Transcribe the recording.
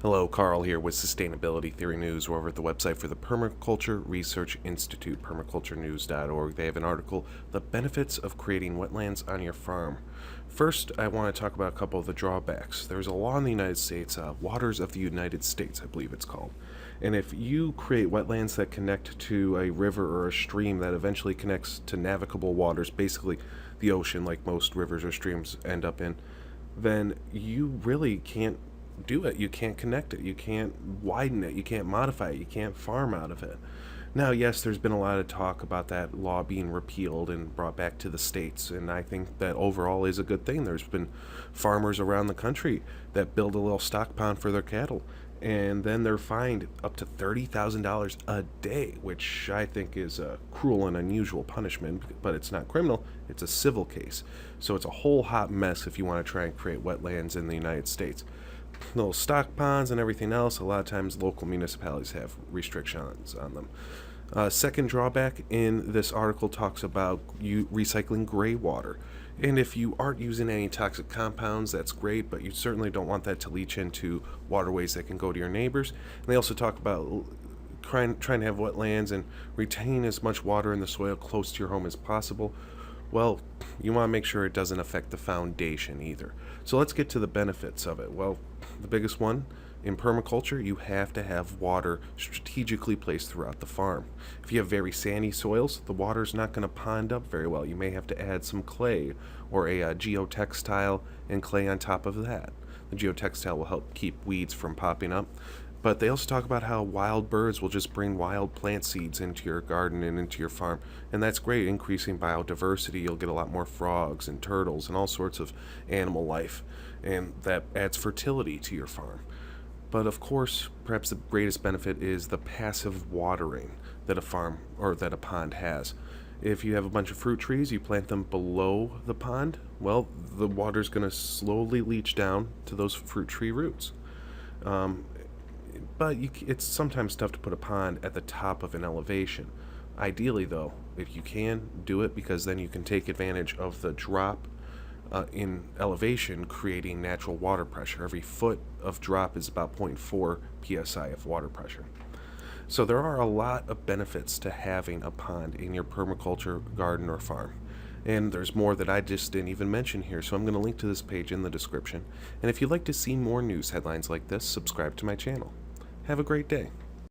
Hello, Carl here with Sustainability Theory News. We're over at the website for the Permaculture Research Institute, permaculturenews.org. They have an article, The Benefits of Creating Wetlands on Your Farm. First, I want to talk about a couple of the drawbacks. There's a law in the United States, Waters of the United States, I believe it's called. And if you create wetlands that connect to a river or a stream that eventually connects to navigable waters, basically the ocean like most rivers or streams end up in, then you really can't do it. You can't connect it. You can't widen it. You can't modify it. You can't farm out of it. Now, yes, there's been a lot of talk about that law being repealed and brought back to the states, and I think that overall is a good thing. There's been farmers around the country that build a little stock pond for their cattle, and then they're fined up to $30,000 a day, which I think is a cruel and unusual punishment, but it's not criminal, it's a civil case. So it's a whole hot mess if you want to try and create wetlands in the United States. Little stock ponds and everything else, a lot of times local municipalities have restrictions on them. Second drawback in this article talks about you recycling gray water. And if you aren't using any toxic compounds, that's great, but you certainly don't want that to leach into waterways that can go to your neighbors. And they also talk about trying to have wetlands and retain as much water in the soil close to your home as possible. Well, you want to make sure it doesn't affect the foundation either. So let's get to the benefits of it. Well, the biggest one, in permaculture, you have to have water strategically placed throughout the farm. If you have very sandy soils, the water's not going to pond up very well. You may have to add some clay or a geotextile and clay on top of that. The geotextile will help keep weeds from popping up. But they also talk about how wild birds will just bring wild plant seeds into your garden and into your farm. And that's great, increasing biodiversity. You'll get a lot more frogs and turtles and all sorts of animal life. And that adds fertility to your farm. But of course, perhaps the greatest benefit is the passive watering that a farm or that a pond has. If you have a bunch of fruit trees, you plant them below the pond, well, the water's going to slowly leach down to those fruit tree roots. But it's sometimes tough to put a pond at the top of an elevation. Ideally, though, if you can, do it, because then you can take advantage of the drop in elevation, creating natural water pressure. Every foot of drop is about 0.4 psi of water pressure. So there are a lot of benefits to having a pond in your permaculture garden or farm. And there's more that I just didn't even mention here, so I'm going to link to this page in the description. And if you'd like to see more news headlines like this, subscribe to my channel. Have a great day.